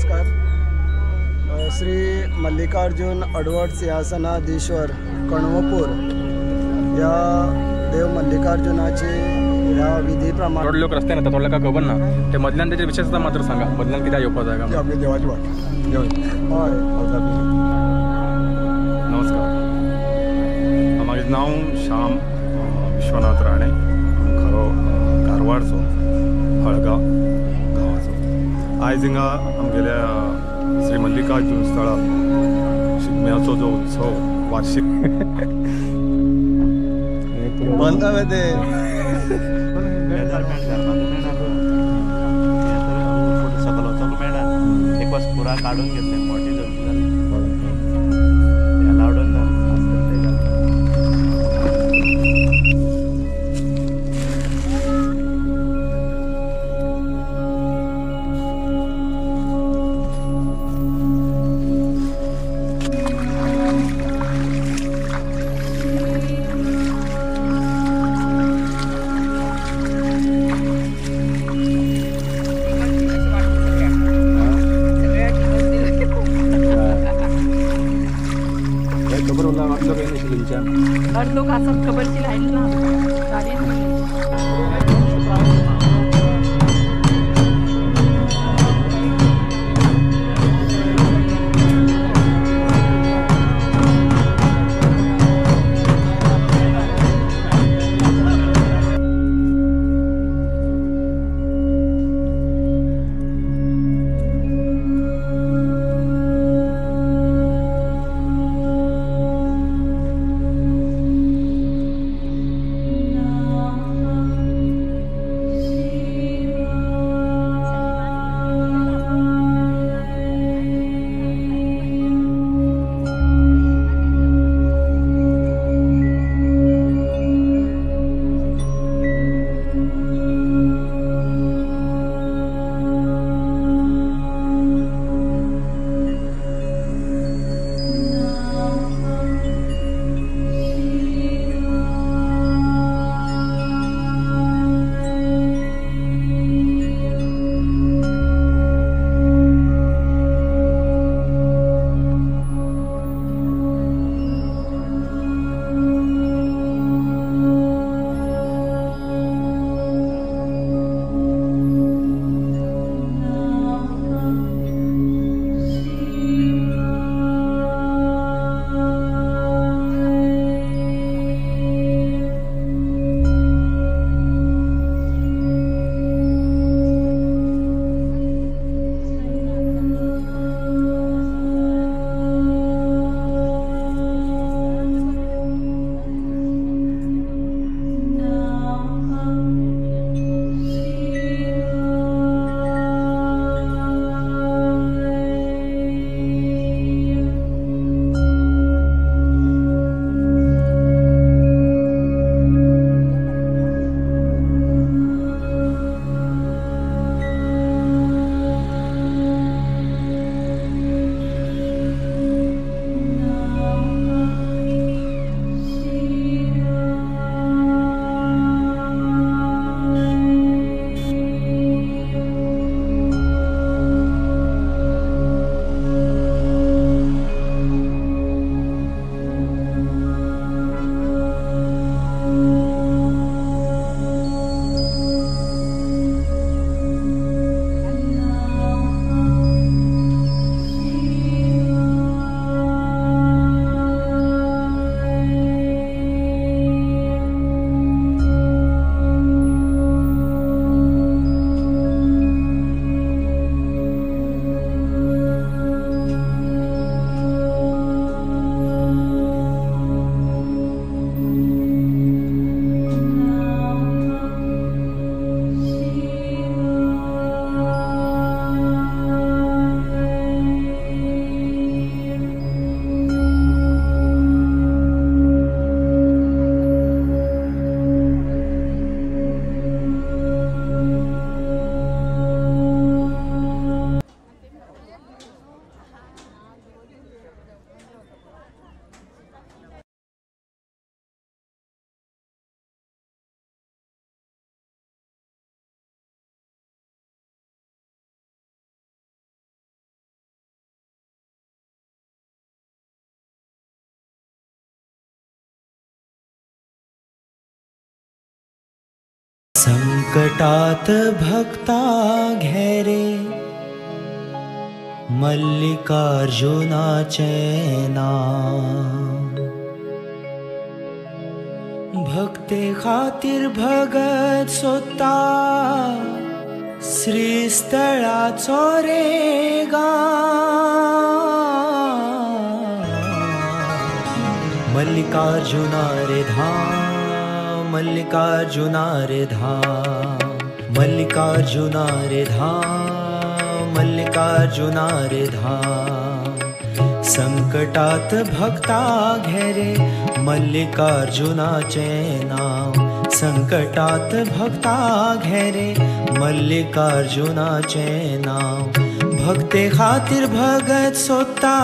नमस्कार. श्री मल्लिकार्जुन अडवट सिंहासनाधीश्वर कण्वपूर या देव मल्लिकार्जुनाचे या विधीप्रमाणे थोडे लोक रस्त्याने येतात थोडं का खबर ना ते मधल्यान त्याची विशेषता मात्र सांगा मधल्यान किती येवपा जाय का आपली देवाची वाट हय नमस्कार. माझें नाव श्याम विश्वनाथ राणे. खरो कारवारचो हळगाव गांवाचो. आयज हिंगा आमगेल्या श्री मल्लिकार्जुन स्थळार शिगम्याचो जो उत्सव वार्षिक बंद ते सकल वचूंक मेळना. एक वर्स पुरा काडून घेतले मोठी अलावड ना. हर लोग असं खबरची लाईन ना गाडीन संकटात भक्ता घेरे मल्लिकार्जुनाचे नाम भक्ते खातीर भगत सोदता श्रीस्थळाचो रे मल्लिकार्जुना रे धाम मल्लिकार्जुना रे धाम मल्लिकार्जुना रे धाम मल्लिकार्जुना रे धाम संकटात भक्ता घेरे मल्लिकार्जुनाचे नाम संकटात भक्ता घेरे मल्लिकार्जुनाचे नाम भक्ते खातीर भगत सोदता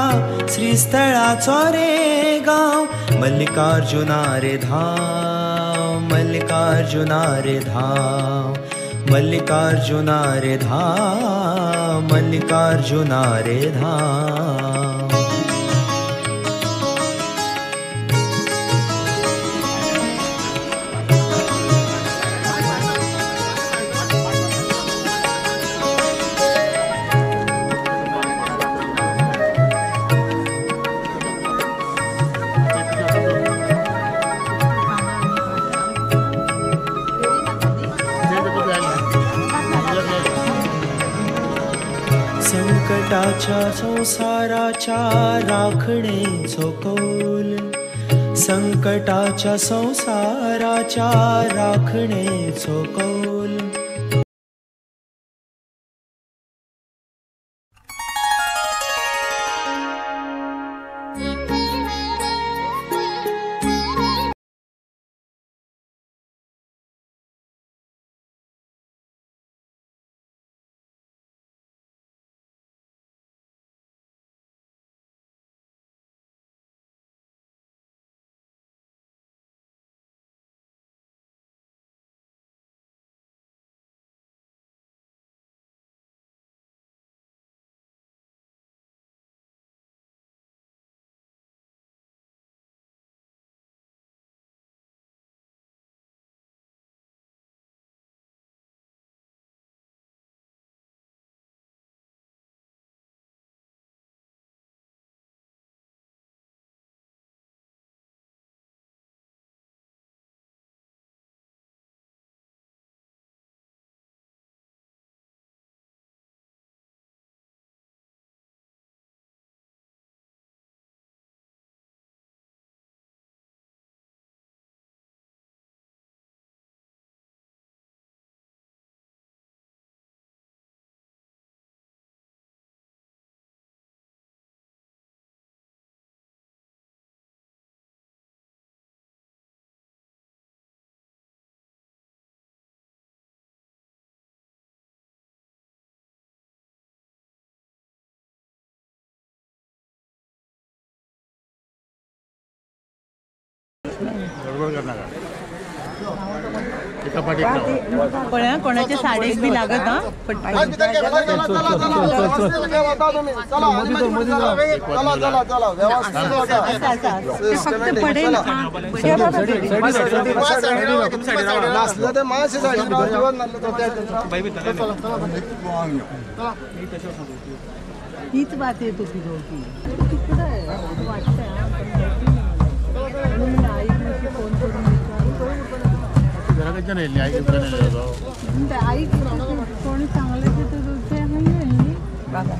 श्रीस्थळाचो रे गांव मल्लिकार्जुना रे धाम मल्लिकार्जुना रे धाम मल्लिकार्जुना रे धाम मल्लिकार्जुना रे धाम संकटाच्या संसाराच्या राखणेचो कौल संकटाच्या संसाराच्या राखणेचो कौल कोणाच्या साडेक बी लागत हा हीच बात येत होती दोघी फोन करून आई कोणी चांगलं ते नाही बाबा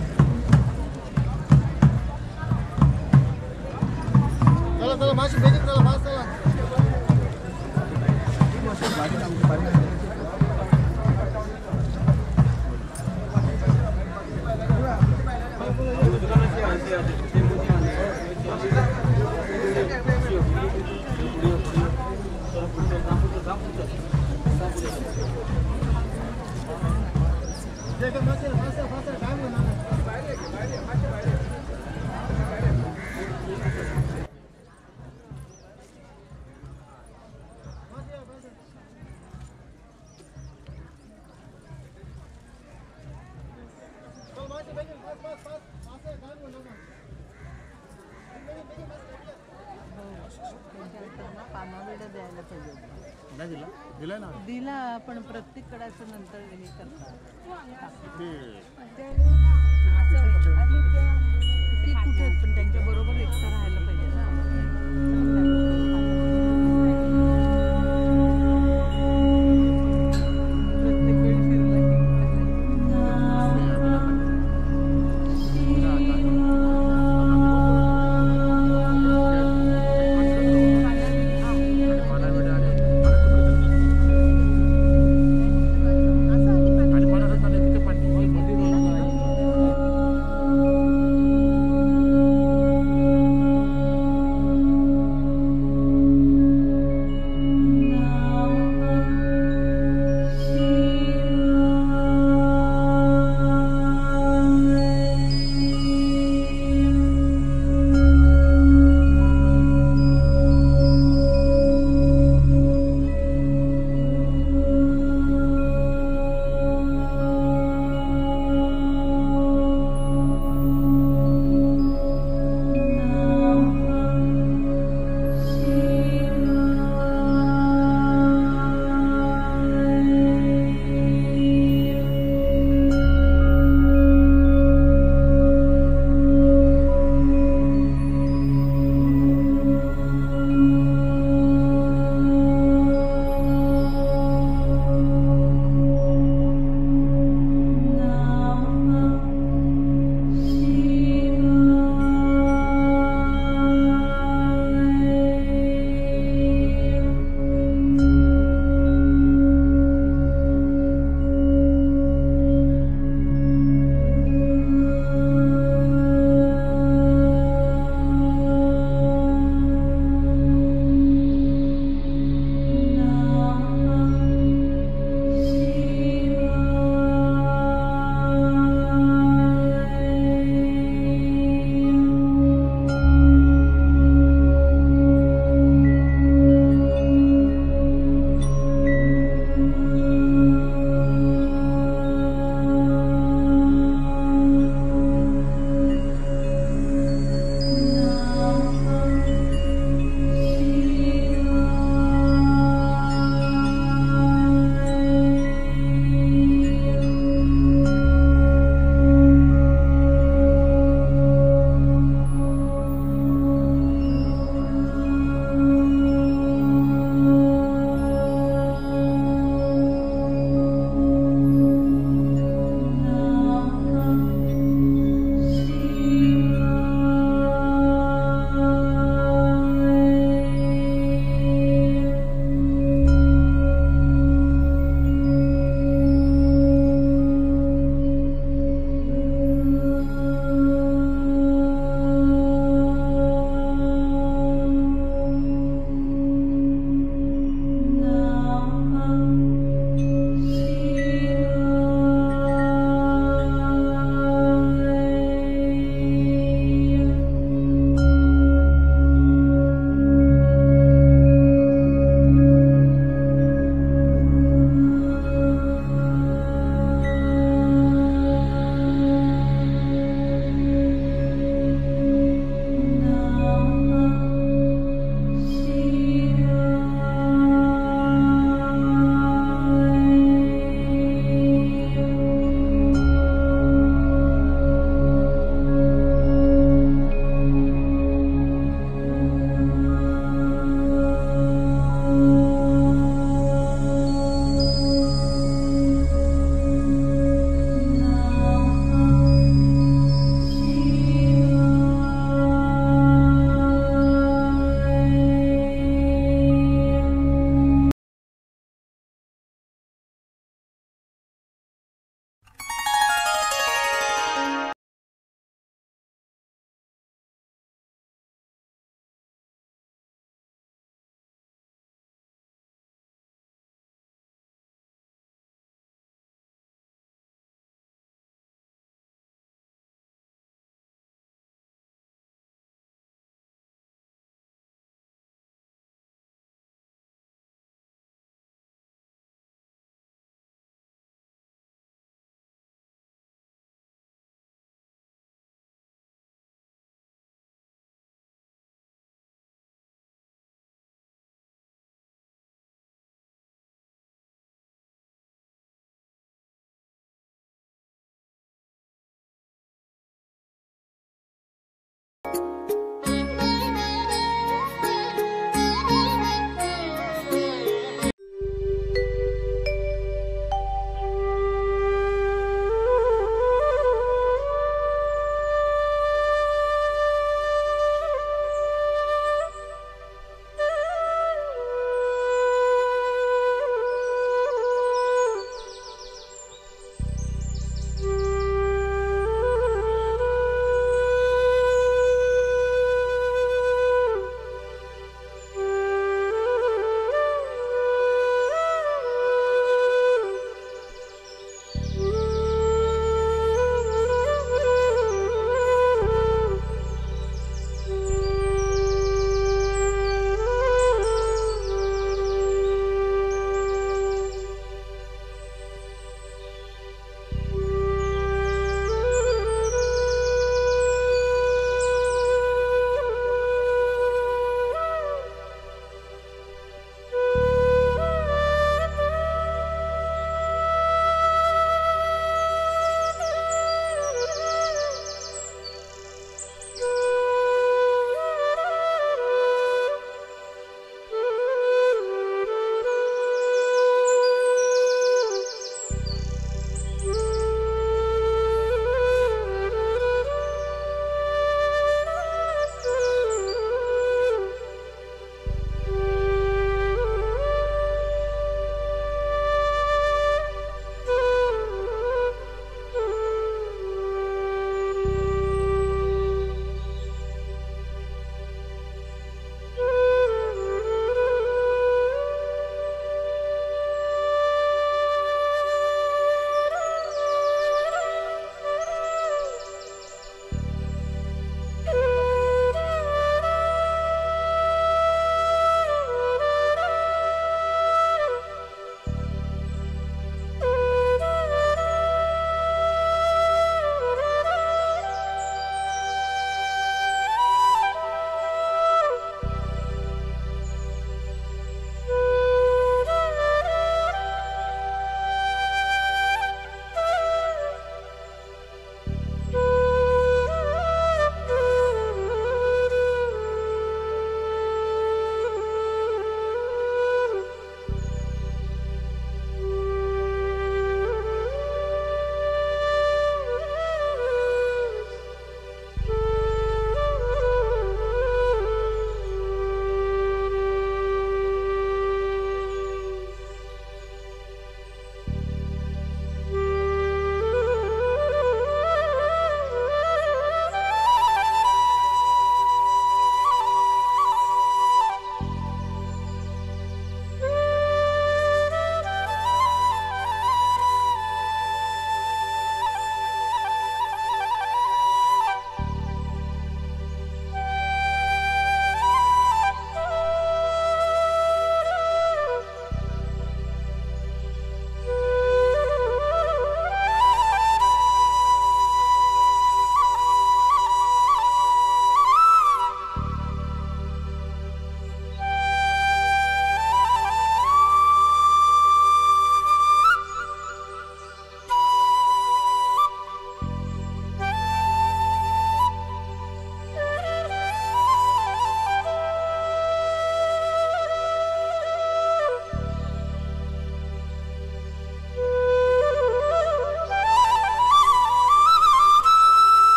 कामाला द्यायला पाहिजे दिला पण प्रत्येककडे असं नंतर हे करतात ते कुठे आहेत पण त्यांच्या बरोबर एकटं राहायला पाहिजे ना. प्रत्येक वेळी फिरला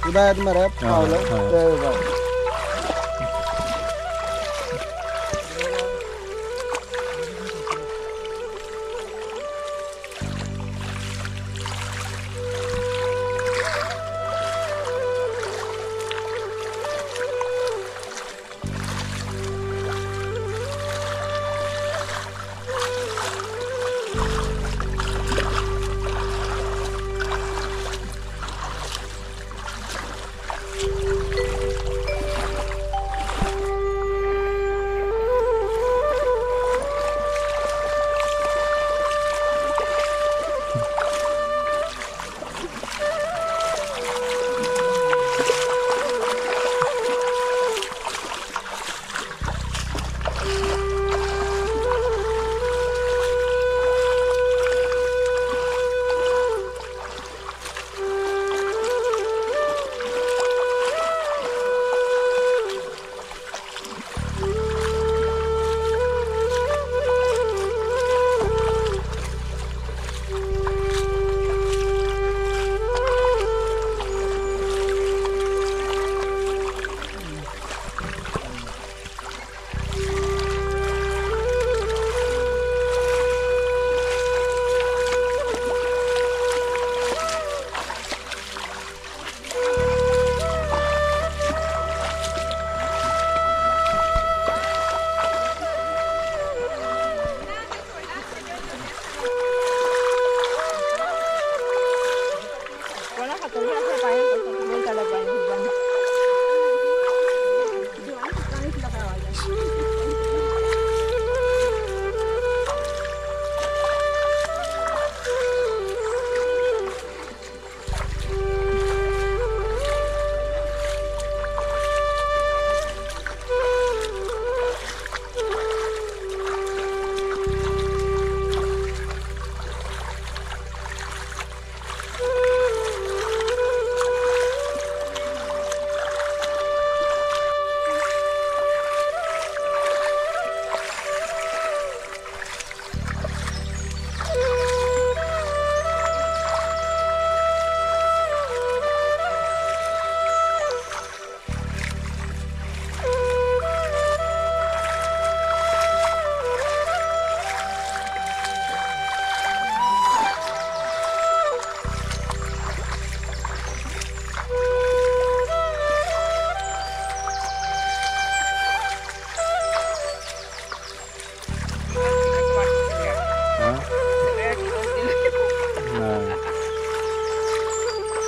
उदयात मरे पावलं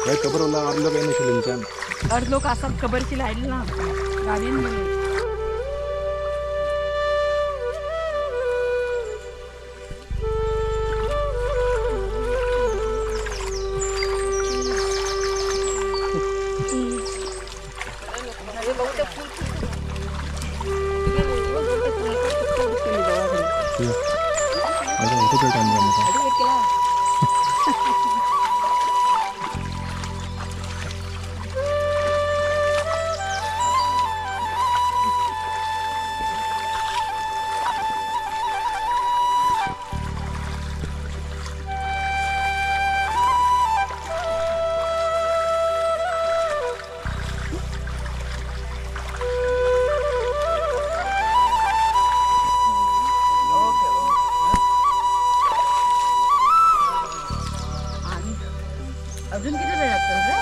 ते खबर अर्ध काही नसेल अर्ध लोक असतात खबरची लाईन ना गाडीन अजून किती वेळ लागतो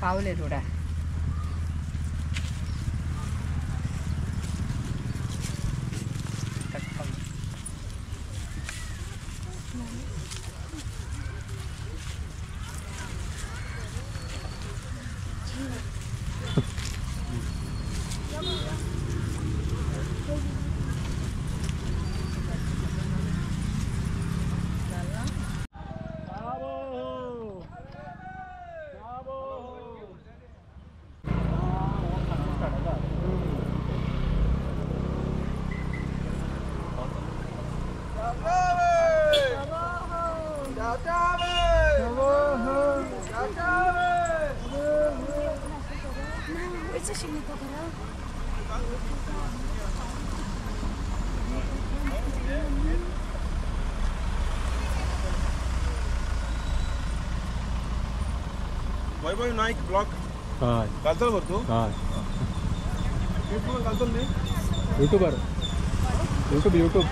पावले थोडा वैभव नाईक ब्लॉग हय घालतो बरं तू हय यूट्यूबला घालतो न्ही यूट्यूबर यूट्यूब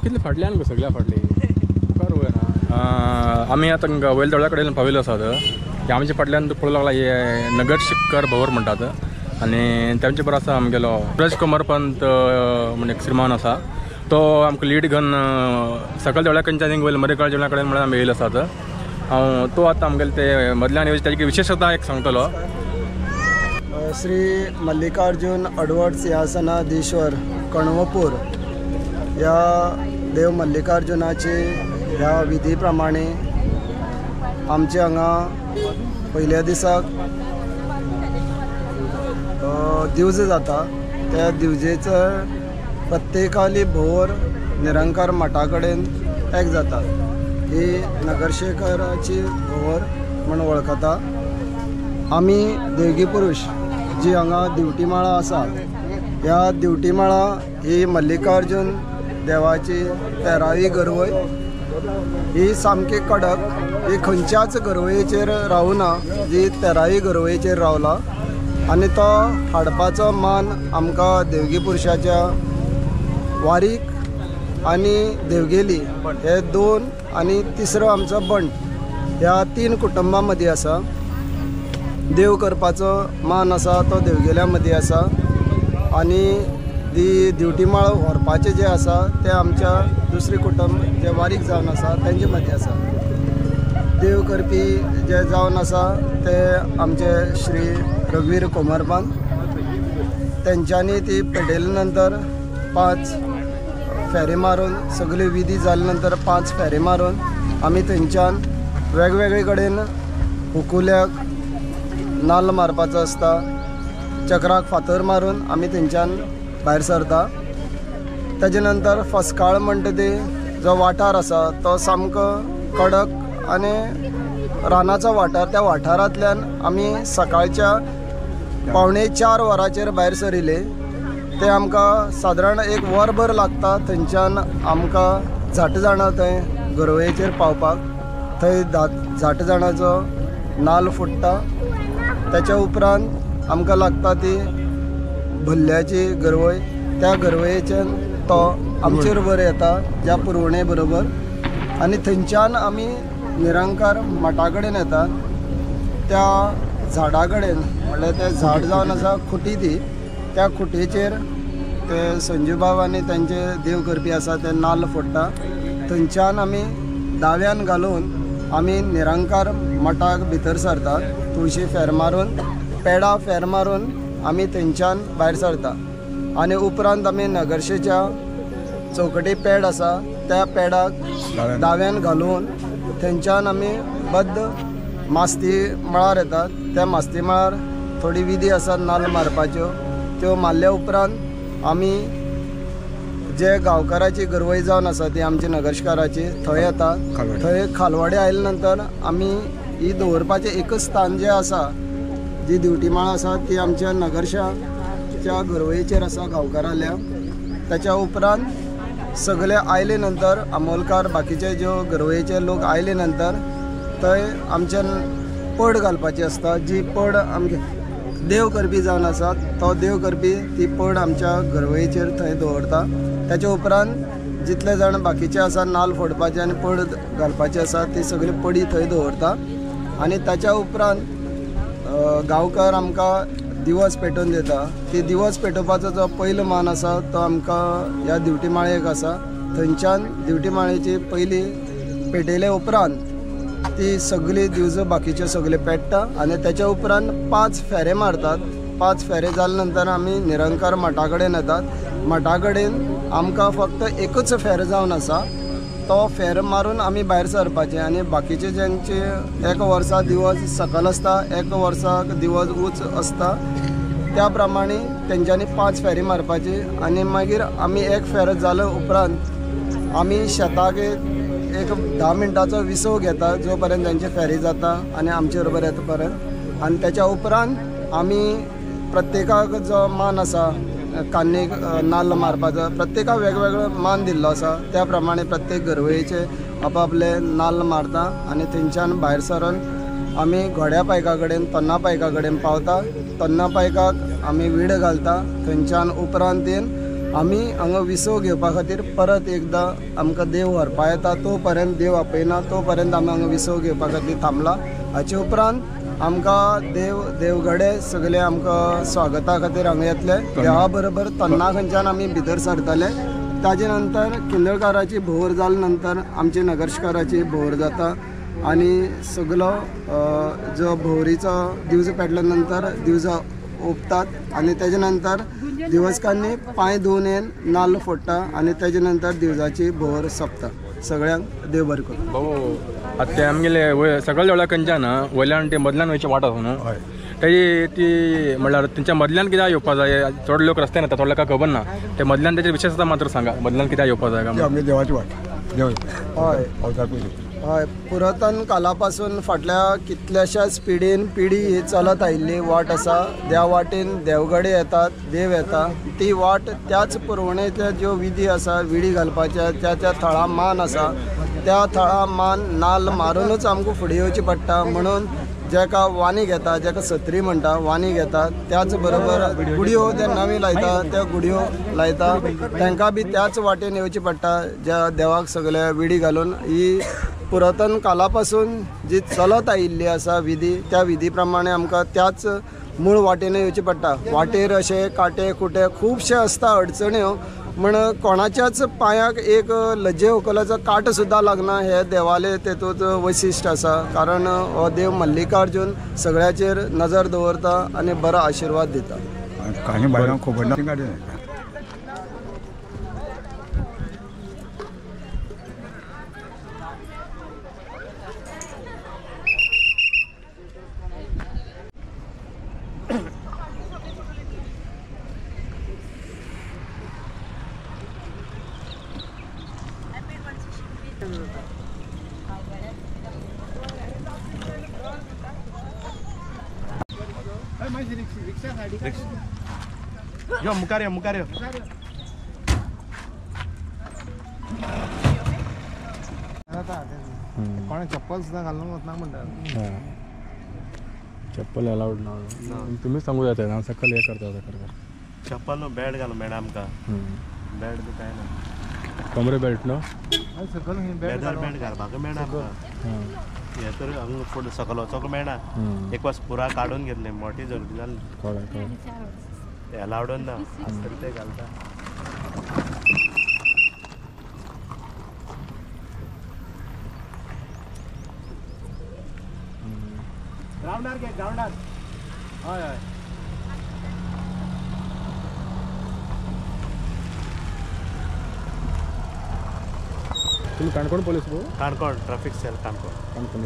कितले फाटल्यान गो सगळ्या फाटली कर ना आमी आतां वयल्या कडेन पाविल्लो आसात हे आमच्या फाटल्यान पळोवंक लागला हे नगर शिखर भवर म्हणटात आनी तेंचे बरो आसा आमगेलो सूरज कुमार पंत म्हण एक श्रीमान आसा तो आमकां लीड घेवन सकयल देवळा कडच्यान वयर मरेकाळ देवळा कडेन म्हळ्यार आमी येयलो आसात हांव तो आतां आमगेले ते मदल्यान येवचे तेजी विशेशता एक सांगतलो श्री मल्लिकार्जुन अडवड सिंहासनाधीश्वर कण्वपूर या देव मल्लिकार्जुनाची ह्या विधी प्रमाणे आमचे हांगा पयल्या दिसाक दिवज जाता त्या दिवजेचो प्रत्येकाली भोवर निरंकार मठा कडेन एक जाता ही नगरशेखराची भोवर म्हूण वळखता आमी देवगी पुरुश जी हांगा दिवटीमाळा आसा ह्या दिवटीमाळा ही मल्लिकार्जुन देवाची 13वी गरवय ही सामकी कडक ही खंयच्याच गरवयेचेर रावना जी 13वी गरवयेचेर रावला आनी तो हाडपाचो मान आमकां देवगी पुरुशाच्या वारीक आनी देवगेली हे 2 आनी तिसरो आमचो बंट ह्या 3 कुटुंबां मदीं आसा देव करपाचो मान आसा तो देवगेल्या मदीं आसा आनी दिवटी माळ व्हरपाचें जें आसा तें आमच्या दुसरे कुटुंब जे वारीक जावन आसा तेंचे मदीं आसा. देव करपी जे जावन आसा ते आमचे श्री रघुवीर कोमरपंत. तेंच्यांनी ती पेटयले नंतर 5 फेरे मारून सगळी विधी जाले नंतर 5 फेरे मारून आमी थंयच्यान वेगवेगळे कडेन हुकुल्याक नाल्ल मारपाचो आसता, चक्राक फातर मारून आमी थंयच्यान भायर सरता. तेजे नंतर फसकाळ म्हणटा ती जो वाठार आसा तो सामको कडक आनी रानाचो वाठार. त्या वाठारांतल्यान आमी सकाळच्या 3:45 वरांचेर भायर सरिले. ते आमकां सादारण 1 वरभर लागता. थंयच्यान आमकां झाट जाणा थंय गरवेचेर पावपाक. थंय झाट जाणाचो नाल्ल फुट्टा. त्याच्या उपरांत आमकां लागता ती भल्ल्याची गरवय. त्या गरवयेच्यान तो आमचे बरोबर येता ज्या पुरवणे बरोबर आनी थंयच्यान आमी निरंकार मठा कडेन येतात. त्या झाडा कडेन म्हणल्यार तें झाड जावन आसा खुटी ती. त्या खुटेचेर ते संजूबाब आनी तेंचे देव करपी आसा ते नाल्ल फोडटा. थंयच्यान आमी दाव्यान घालून आमी निरंकार मठाक भितर सरतात. तुळशी फेर मारून पेडा फेर मारून आमी थंयच्यान भायर सरता आनी उपरांत आमी नगरशेच्या चौकटी पेड आसा त्या पेडाक दाव्यान घालून थंयच्यान आमी बद्द मास्ती मळार येतात. त्या मास्ती मळार थोडी विधी आसात नाल्ल मारपाच्यो. त्यो मारल्या उपरांत आमी जे गांवकाराची गरवय जावन आसा ती आमची नगरशकाराची थंय येता. थंय खालवाडे आयले नंतर आमी ही दवरपाचें एकच स्थान जें आसा जी दिवटी माळ आसा ती आमच्या नगरशाच्या गरवयेचेर आसा गांवकाराल्या. त्याच्या उपरांत सगळे आयले नंतर अमोलकार बाकीचे ज्यो गरवयेचे लोक आयले नंतर थंय आमच्यान पड घालपाची आसता. जी पड आमगे देव करपी जावन आसा तो देव करपी ती पड आमच्या गरवयेचेर थंय दवरता. त्याच्या उपरांत जितले जाण बाकीचे आसा नाल्ल फोडपाचे आनी पड घालपाची आसा ती सगळी पडी थंय दवरता. आनी ताच्या उपरांत गांवकार आमकां दिवस पेटोवन दिता. ती दिवस पेटोवपाचो जो पयलो मान आसा तो आमकां ह्या दिवटी माळयेक आसा. थंयच्यान दिवटी माळयेची पयली पेटयले उपरांत ती सगळी दिवजो बाकीच्यो सगळे पेट्टा आनी त्याच्या उपरांत 5 फेरे मारतात. 5 फेरे जाले नंतर आमी निरंकार मठा कडेन येतात. मठा कडेन आमकां फक्त एकच फेर जावन आसा तो फेर मारून आमी भायर सरपाचें आनी बाकीचे जेंचे 1 वर्सा दिवस सकल आसता 1 वर्साक दिवस उंच आसता त्या प्रमाणे तेंच्यांनी 5 फेरी मारपाची आनी मागीर आमी 1 फेर जाले उपरांत आमी शेताक एक 10 मिनटाचो विसव घेता जो पर्यंत तेंची फेरी जाता आनी आमचे बरोबर येता पर्यंत. आनी त्याच्या उपरांत आमी प्रत्येकाक जो मान आसा कान्नीक नाल्ल मारपाचो प्रत्येकाक वेगवेगळो मान दिल्लो आसा. त्या प्रमाणे प्रत्येक गरवयेचे आपआपले नाल्ल मारता आनी थंयच्यान भायर सरून आमी घोड्या पायका कडेन तन्ना पायका कडेन पावता. तन्ना पायकाक आमी वीड घालता. थंयच्यान उपरांत येवन आमी हांगा विसव घेवपा खातीर परत एकदां आमकां देव व्हरपा येता. तो पर्यंत देव आपयना तो पर्यंत आमी हांगा विसव घेवपा खातीर थांबला. हाचे उपरांत आमकां देवगडे सगळे आमकां स्वागता खातीर हांगा येतले. देवा बरोबर तन्ना खंयच्यान आमी भितर सरतले. ताजे नंतर किंदळकाराची भोवर जाले नंतर आमची नगरशकाराची भोवर जाता आनी सगळो जो भोवरीचो दिवज पेटल्या नंतर दिवज ओंपतात आनी तेजे नंतर दिवचकांनी पांय धुवन येवन नाल्ल फोडटा आनी तेजे नंतर दिवजाची भोवर सोंपता. सगळ्यांक देव बरें करूं. भाऊ आतां ते आमगेले सगळे देवळा खंयच्यान वयल्यान ते मदल्यान वयचे वाट आसा न्हू तेजी ती म्हणल्यार तेंच्या मदल्यान कित्याक येवपा जाय. थोडे लोक रस्त्यान येता थोडे लोकांक खबर ना. ते मदल्यान तेजी विशेशता मात्र सांगा मदल्यान कित्याक येवपा जाय काय. आमगे देवाची वाट देव हय अवतार पयली हय पुरातन काला पासून फाटल्या कितल्याशाच पिढी ही चलत आयिल्ली वाट आसा. त्या वाटेन देवगडे येतात देव येता. ती वाट त्याच पुरवणेच्या ज्यो विधी आसा विडी घालपाच्या त्या थळा मान आसा त्या थळा मान नाल्ल मारूनच आमकां फुडें येवची पडटा. म्हणून जेका वानी घेता जेका सत्री म्हणटा वानी घेता त्याच बरोबर गुडयो ते नवी लायता त्या गुडयो लायता तांकां बी त्याच वाटेन येवची पडटा ज्या देवाक सगळे विडी घालून ही पुरातन कालापासून जी चलत आयिल्ली आसा विधी, त्या विधी प्रमाणे आमकां त्याच मूळ वाटेन येवचे पडटा. वाटेर अशे काटे कुटे खुबशे आसता अडचण्यो, म्हण कोणाच्याच पांयाक एक लज्जे व्हंकलाचो काट सुद्दां लागना. हे देवाले तेतूंत वैशिश्ट आसा, कारण हो देव मल्लिकार्जून सगळ्याचेर नजर दवरता आनी बरो आशिर्वाद दिता. काही बायलांक खबर ना गाडी यो मुखार यो मुखार यो. कोणा चप्पल सुद्धा घालून वचना म्हणटा. चप्पल अलाउड ना. तुम्ही सांगू जाता ना सकल हे करता. चप्पल न्हू बॅट घालून मेळना आमकां. बॅट बी काय ना. कमरे बेल्ट न्हू. सकल बेदार बॅट घालपाक मेळना आमकां. हे तर हांगा फुडें सकल वचोंक मेळना. एक वर्स पुरा काडून घेतले, मोठी जर्दी जाल्ली. कळ्ळें. अलाउड ना, तरी ते घालता. ग्राउंडार घे, ग्राउंडार. हय हय. तुम्ही काणकोण पुलिस हो? Canacona traffic cell Canacona. काणकोण.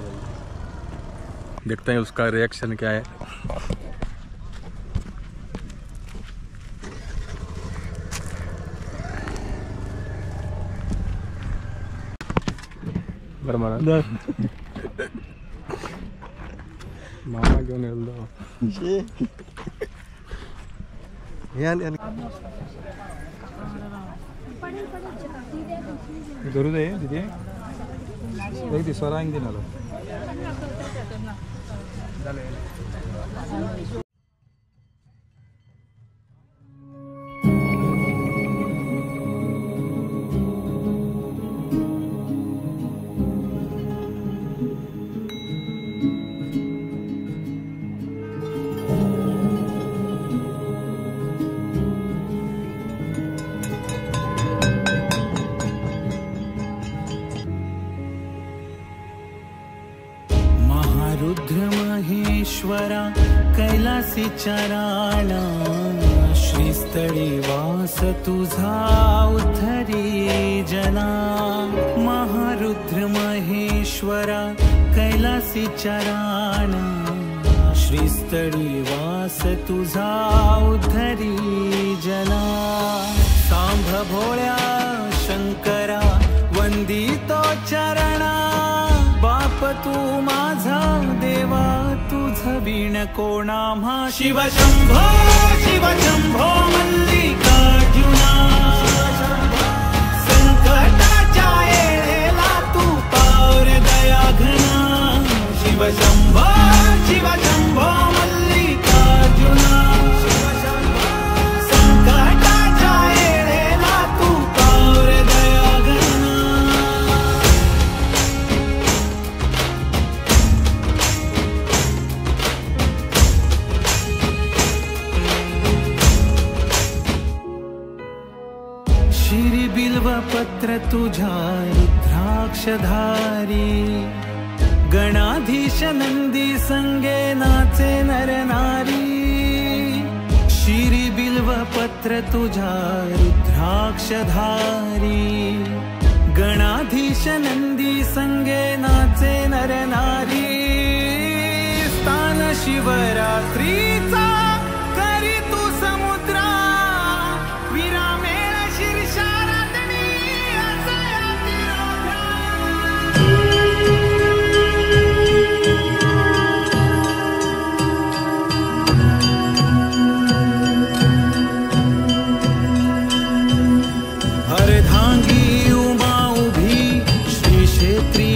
देखते हैं उसका रिएक्शन क्या है. बरं म्हणा मामा घेऊन येलो. करू दे तिथे एक दिसवाला अंग दिनालो. रुद्र महेश्वरा कैलासी चराणा श्रीस्थळी वास तुझा उद्धरी जना. महारुद्र महेश्वरा कैलासी चराणा श्रीस्थळी वास तुझा उद्धरी जना. सांभ भोळ्या शंकरा वंदितो चरणा. बाप तू माझा देवा तुझ बिन कोणा म्हा. शिव शंभो मल्लिकार्जुना. संकटाच्या येळेला तू पावर दया घना. शिव शंभो मल्लिकार्जुना. संकटाच्या येळेला तू पावर दया घना. शिरी बिल्व पत्र तुझा रुद्राक्षधारी. गणाधीश नंदी संगे नाचे नर नारी. शिरी बिल्व पत्र तुझा रुद्राक्षधारी. गणाधीश नंदी संगे नाचे नर नारी. स्थान शिवरात्रीचा करी तू समुद्रा. विरामेळ शीर्षाराधनी असया तिरोधा. अर्धांगी उमा उभी श्री क्षेत्री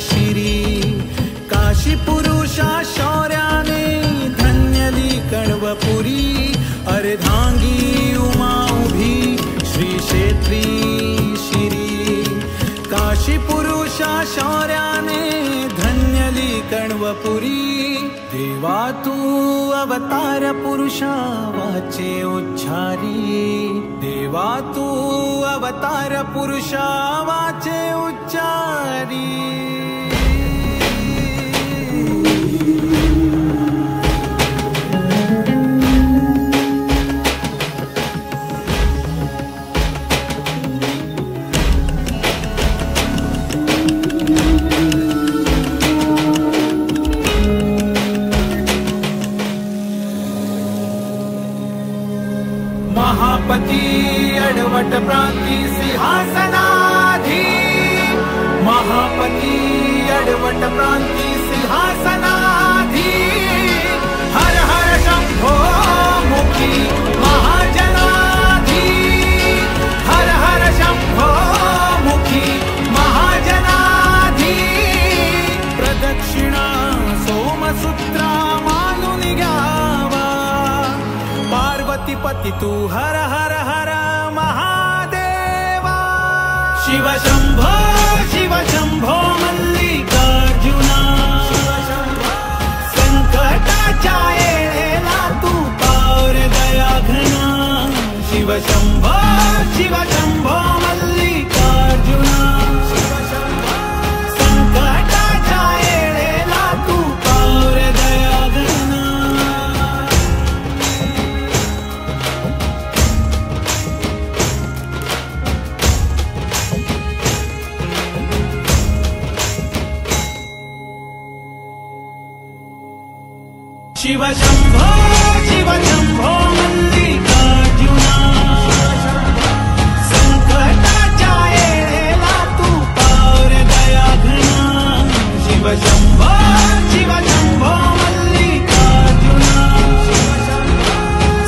शिरी. काशी पुरुषा शौर्याने धन्यली कण्वपुरी. अर्धांगी उमा उभी श्री क्षेत्री शिरी. काशी पुरुष पुरुषा शौर्याने धन्यली कण्वपुरी देवा तू अवतार पुरुषा वाचे उच्चारी देवा तू अवतार पुरुषा वाचे उच्चारी महापती अडवट प्रांती सिंहासनाधी महापती अडवट प्रांती सिंहासनाधी हर हर शंभो मुखी महाजनाधी हर हर शंभो मुखी महाजनाधी प्रदक्षिणा सोमसूत्रा मानून घ्यावा पार्वतीपती तू हर हर हर महादेवा शिव शंभो मल्लिकार्जुना संकटाच्या येळेला तू पार दया घना शिव शंभो मल्लिकार्जुना संकटाच्या येळेला तू पार दया घना शिव शंभो मल्लिकार्जुना संकटाच्या येळेला तू पार दया घना शिव शंभो मल्लिकार्जुना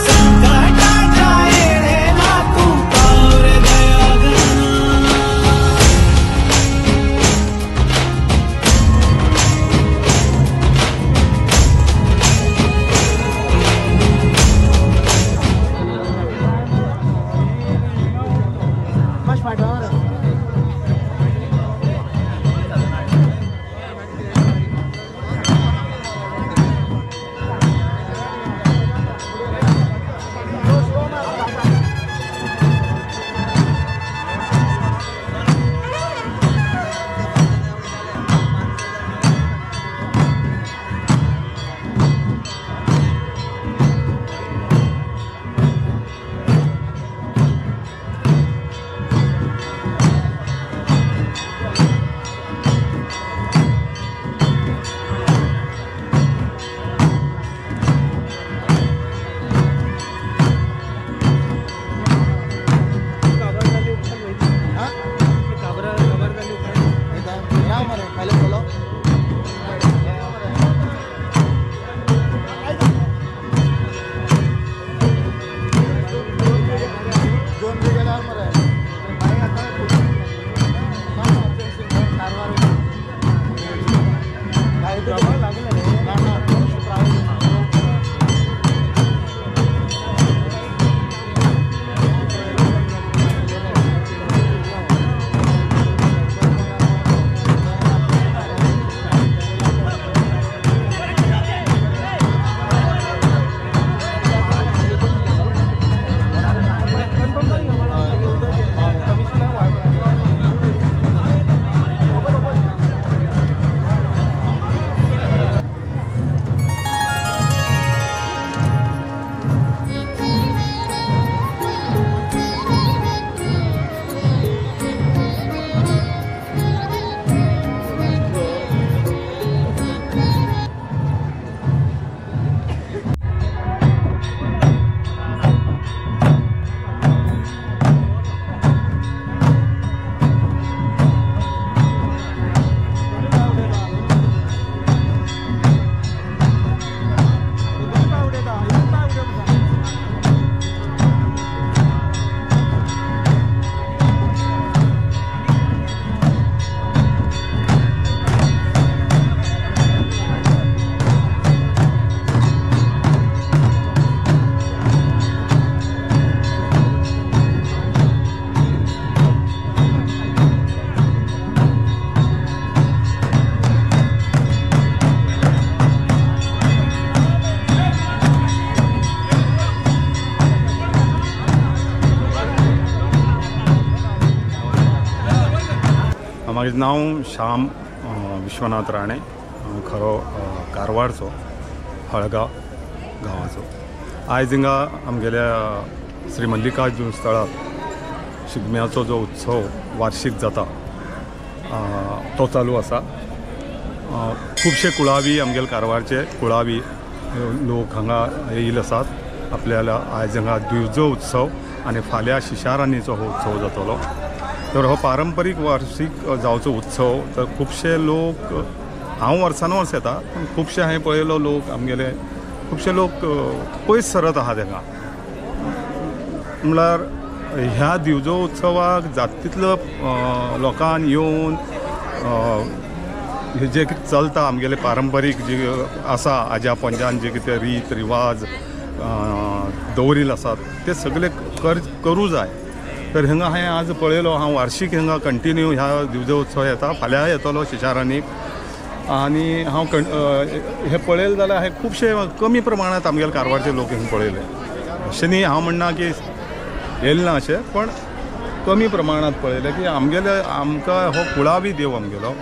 संकटाच्या येळेला तू पार दया घना म्हाजें नांव श्याम विश्वनाथ राणे खरो कारवारचो हळगाव गांवाचो. आयज हिंगा आमगेल्या श्री मल्लिकार्जुन स्थळार शिगम्याचो जो उत्सव वार्षिक जाता तो चालू आसा. खुबशे कुळावी आमगेले कारवारचे कुळावी लोक हांगा येयले आसात. आपल्याला आयज हांगा दिवजो उत्सव आनी फाल्यां शिशारान्नीचो हो उत्सव जातलो. तर हो पारंपारीक वार्षिक जावचो उत्सव तर खुबशे लोक हांव वर्सान वर्स येता पूण खुबशे हांवें पळयलो लोक आमगेले खुबशे लोक पयस सरत आहात हांगा. म्हणल्यार ह्या दिवजो उत्सवाक जाता तितलो लोकांन येवन जे कितें चलता आमगेले पारंपारीक जे आसा आज्या पंजान जे कितें रीत रिवाज दवरिल्ले आसात ते सगळे करूं जाय. तर हिंगा हांवें आज पळयलो हांव वार्षिक हिंगा कंटिन्यू ह्या दिवजो उत्सव येता. फाल्यां येतलो शिशारान्नीक आनी हांव हे पळयलें जाल्यार हांवें खुबशे कमी प्रमाणांत आमगेले कारवारचे लोक हिंगा पळयले. अशें न्ही हांव म्हणना की येयले ना अशें पण कमी प्रमाणांत पळयले की आमकां हो कुळावी देव आमगेलो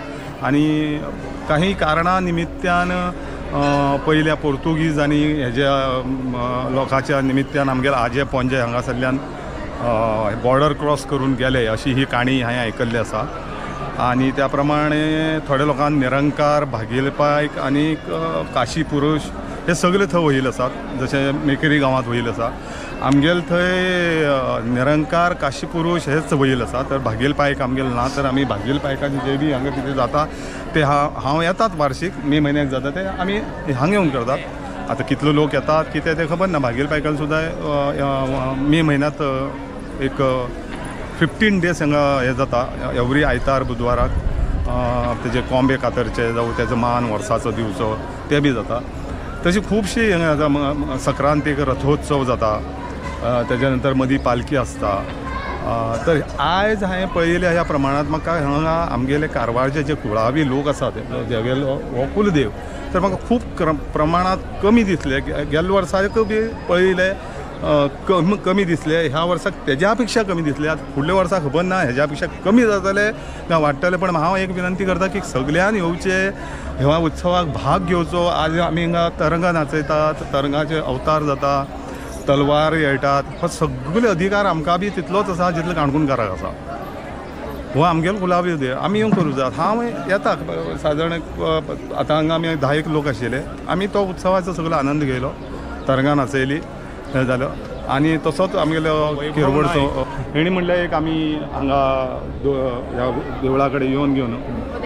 आनी काही कारणां निमित्यान पयल्या पोर्तुगीज आनी हेज्या लोकांच्या निमित्यान आमगेले आजे पणजे हांगासरल्यान बॉर्डर क्रॉस करून गेले अशी ही काणी हांवें आयकल्ली आसा. आनी त्या प्रमाणे थोड्या लोकांक निरंकार भागीलपायक आनी काशी पुरुष हे सगळे थंय वयले आसात. जशें मेकेरी गांवांत वयले आसा आमगेले थंय निरंकार काशी पुरुष हेच वयले आसा. तर भागीलपायक आमगेले ना. तर आमी भागीलपायकाचे जे बी हांगा कितें जाता ते हांव येतात वार्षिक मे म्हयन्याक जाता ते आमी हांगा येवन करतात. आतां कितलो लोक येतात कितें तें खबर ना. भागीलपायकान सुद्दां मे म्हयन्यांत एक 15 days हांगा हें जाता. एवरी आयतार बुधवाराक तेजे कोंबे कातरचे जावं तेजो मान वर्साचो दिवचो ते बी जाता. तशी खुबशी हांगा संक्रांतीक रथोत्सव जाता. तेज्या नंतर मदीं पालखी आसता. तर आयज हांवें पळयलें ह्या प्रमाणांत म्हाका हांगा आमगेले कारवारचे जे कुळावी लोक आसात जेगेलो हो कुलदेव तर म्हाका खूब प्रमाणांत कमी दिसले. गेल्या वर्साक बी पळयले कमी दिसले. ह्या वर्साक तेज्या पेक्षा कमी दिसले. आतां फुडल्या वर्साक खबर ना हेज्या पेक्षा कमी जातले ना वाडटले. पण हांव एक विनंती करता की सगळ्यांनी येवचे ह्या उत्सवाक भाग घेवचो. आज आमी हिंगा तरंगा नाचयतात तरंगाचे अवतार जाता तलवार येतात. हो सगळे अधिकार आमकां बी तितलोच आसा जितलो काणकोणकाराक आसा. हो आमगेलो कुळावी देव आमी येवन करूं जाय. हांव येता सादारण आतां हांगा आमी 10 लोक आशिल्ले. आमी तो उत्सवाचो सगळो आनंद घेयलो. तरंगा नाचयली हें जालो आनी तसोच आमगेलो किरवडचो हेणी म्हणल्यार एक आमी हांगा ह्या देवळा कडेन येवन घेवन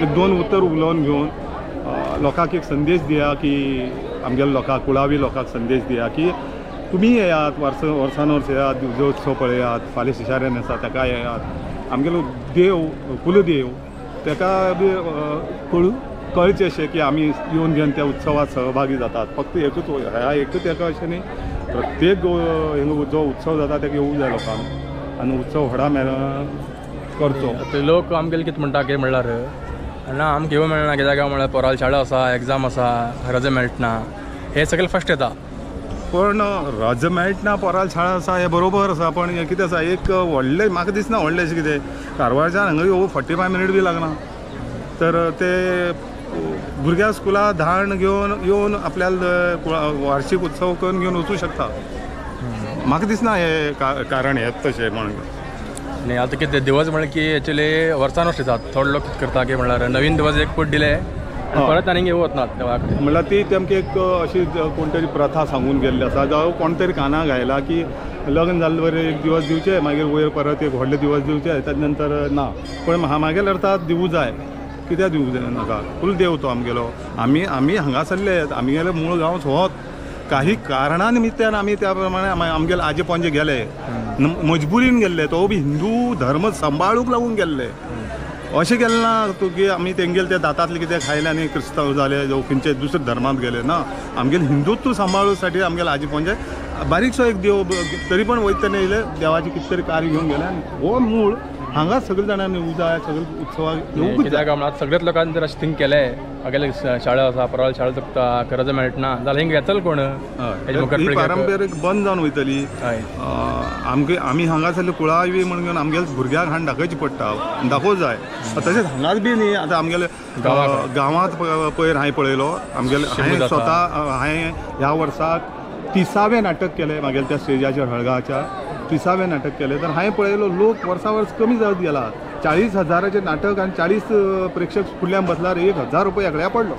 एक 2 उतर उलोवन घेवन लोकांक एक संदेश दिया की आमगेल्या लोकांक कुळावी लोकांक संदेश दिया की तुमी येयात वर्सान वर्स येयात दिवजो उत्सव पळयात. फाल्यां शिशाऱ्यान आसा ताका येयात. आमगेलो देव कुलदेव ताका बी कळचें अशें की आमी येवन घेवन त्या उत्सवात सहभागी जातात. फक्त एकूच हेका अशें न्ही प्रत्येक जो उत्सव जाता ताका येवूंक जाय लोकांक आनी उत्सव व्हडा करचो. ते लोक आमगेले कितें म्हणटा की म्हणल्यार ना आमकां येवं मेळना कित्याक म्हणल्यार पोराल शाळा आसा एग्जाम आसा रजा मेळटना हे सगळे फस्ट येता. पण रजा मेळटना पोराल शाळा आसा हें बरोबर आसा. पण हें कितें आसा एक व्हडलें म्हाका दिसना व्हडलें अशें कितें कारवारच्यान हांगा येवं 45 मिनीट बी लागना. तर ते भुरग्या स्कुला धाडण घेवन येवन आपल्याला वार्षिक उत्सव करून घेवन वचूं शकता. म्हाका दिसना हे कारण हेंच तशें म्हणून. आनी आतां कितें दिवस म्हणल्यार की एक्चुली वर्सान वर्स येतात. थोडे लोक कितें करता की म्हणल्यार नवीन दिवस एक पूट दिले परत आनी येवं वचनात देवा कडेन. म्हणल्यार ती तेमकां एक अशी कोण तरी प्रथा सांगून गेल्ली आसा जावं कोण तरी कानाक घायला की लग्न जाल्ले बरें एक दिवस दिवचे मागीर वयर परत एक व्हडले दिवस दिवचे ताजे नंतर ना. पण म्हागेल्या अर्थात दिवूं जाय. कित्याक दिवूंक जाय नाका. कुलदेव तो आमगेलो. आमी हांगासरले आमगेले मूळ गांव होच. काही कारणां निमित्तान आमी त्या प्रमाणे आमगेले आजे पणजे गेले मजबुरीन गेल्ले. तो बी हिंदू धर्म सांबाळूंक लागून गेल्ले. अशें गेलें ना तूं की आमी तेंगेले ते दातांतले कितें खायले आनी क्रिस्तांव जाले जावं खंयचे दुसरे धर्मांत गेले ना. आमगेले हिंदुत्व सांबाळूं साठी आमगेले आजे पणजे बारीकसो एक देव तरी पण वयतना येयले देवाचे कितें तरी कार्य घेवन गेले. आनी हो मूळ हांगा सगळे जाणांनी येवूं जाय सगळे उत्सवाक येवूंच जाय. कित्याक म्हणल्यार सगळ्याच लोकांनी जर अशें थिंक केलें आगेले शाळा आसा परवाल शाळा चुकता कर्ज मेळटना जाल्यार हिंग येतलो कोण हेजे मुखार ही पिळग्याक? पारंपारीक बंद जावन वयतली. हय आमी हांगासरले कुळावी म्हण घेवन आमगेल्या भुरग्यांक हाण दाखयची पडटा दाखोवं जाय. तशेंच हांगाच बी न्ही आतां आमगेले गांवांत पयर हांवें पळयलो आमगेले हांवें स्वता हांवें ह्या वर्साक 30वें नाटक केलें म्हागेल्या त्या स्टेजाचेर हळगाच्या 30वें नाटक केलें. तर हांवें पळयलो लोक वर्सा वर्स कमी जायत गेला. 40,000 नाटक आनी 40 प्रेक्षक फुडल्यान बसल्यार 1,000 रुपया एकल्या पडलो.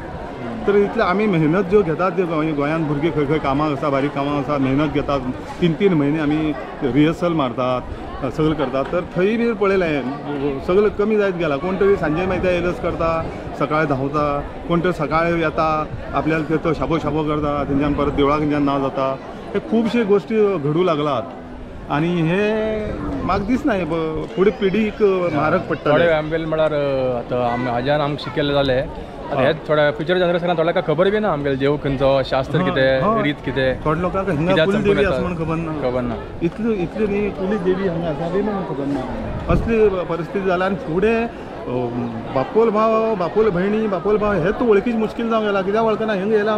तर इतले आमी मेहनत ज्यो घेतात त्यो गोंयांत भुरगे खंय खंय कामाक आसा बारीक कामाक आसा मेहनत घेतात 3-3 म्हयने आमी रिहर्सल मारतात सगळें करतात. तर थंय बी पळयलें सगळें कमी जायत गेला. कोण तरी सांजे मागीर येलस करता सकाळीं धांवता कोण तरी सकाळीं येता आपल्याला तो शाबो करता थंयच्यान परत देवळा खंयच्यान ना जाता. हे खुबशे गोश्टी घडूं लागलात आनी हे म्हाका दिसना फुडें पिढीक म्हारग पडटा. थोडे आमगेले म्हळ्यार आतां हाज्यान आमकां शिकयले जाले आतां हे थोड्या फ्युचर जनरेशनाक थोड्याक खबर बी ना आमगेले देव खंयचो शास्त्र कितें रीत कितें थोड्या लोकांक हिंगा कित्याक कुलदेवी चंपून आसा म्हण खबर ना. इतली न्ही कुली देवी हांगा आसा बी म्हण खबर ना. असली परिस्थिती जाल्या आनी फुडें बापोल भयणी बापोल भाव हेच वळखीच मुश्कील जावंक गेला. कित्याक वळखना हिंगा येयला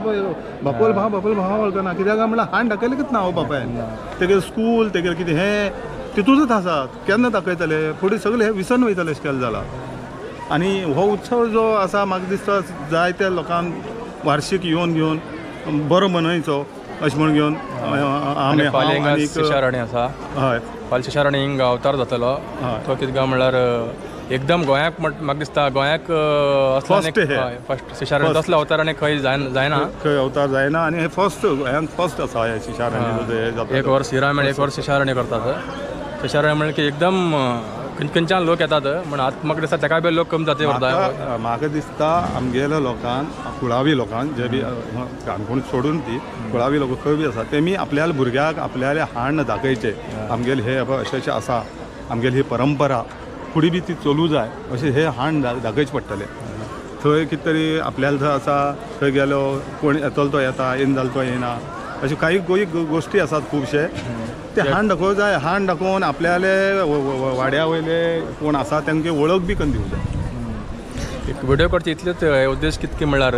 बापोल भाव वळखना कित्याक म्हणल्यार हाण दाखयलें ना हो बापायन तेगे स्कूल तेगे कितें हें तितूंतच आसा. केन्ना दाखयतले फुडें सगळें हें विसरून वयतलें अशें केलें जाला. आनी हो उत्सव जो आसा म्हाका दिसता जायत्या लोकांक वार्षिक येवन घेवन बरो मनयचो अशें म्हण घेवन आमी फाल्यां शिशाराणी आसा हय फाल्यां शिशाराणी हिंग अवतार जातलो. तो कितें काय म्हणल्यार एकदम गोंयाक म्हाका दिसता गोंयाक फर्स्ट शिशाराणी तसलो अवतार आनी खंय जायना खंय अवतार जायना आनी हे फर्स्ट आसा हे शिशाराणी. 1 वर्स हिरामण 1 वर्स शिशाराणी करतात. शिशाराणी म्हणल्यार की एकदम खंयच्यान लोक येतात म्हण आतां म्हाका दिसता तेका बी लोक कमी जाते व्हरता. म्हाका दिसता आमगेल्या लोकांक कुळावी लोकांक जे बी काणकोण सोडून ती कुळावी लोक खंय बी आसा तेमी आपल्या भुरग्याक आपल्याले हाण दाखयचे आमगेले हे अशें आसा आमगेली ही परंपरा फुडें बी ती चलूं जाय अशें हे हाण दाखयचे पडटलें. थंय कितें तरी आपल्याला थंय आसा थंय गेलो कोण येतलो तो येता येन जालो तो येना अशें काही गोश्टी आसात खुबशे ते हाण दाखोवं जाय. हाण दाखोवन आपल्याले वाड्या वयले कोण आसा तांकां वळख बी करून दिवं जाय. एक व्हिडिओ करचे इतलेच उद्देश कितके म्हणल्यार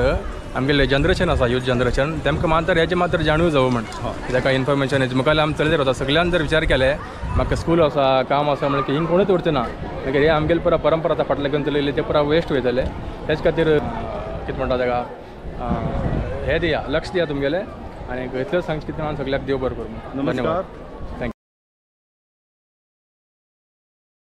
आमगेले जनरेशन आसा यूथ जनरेशन तेमकां मात्र हेजे मात्र जाणीव जावं म्हण कित्याक इन्फॉर्मेशन हेजे मुखार आमी चलयत रावता. सगळ्यान जर विचार केले म्हाका स्कूल आसा काम आसा म्हणल्यार हिंग कोणूच उरचें ना मागीर हे आमगेले पुरा परंपरा आतां फाटले घेवन चलयले ते पुरा वेस्ट वयतले. तेच खातीर कितें म्हणटा तेका हे दिया लक्ष दिया तुमगेले आनी इतलेंच सांगचें कितें सगळ्याक देव बरें करूं. नमस्कार.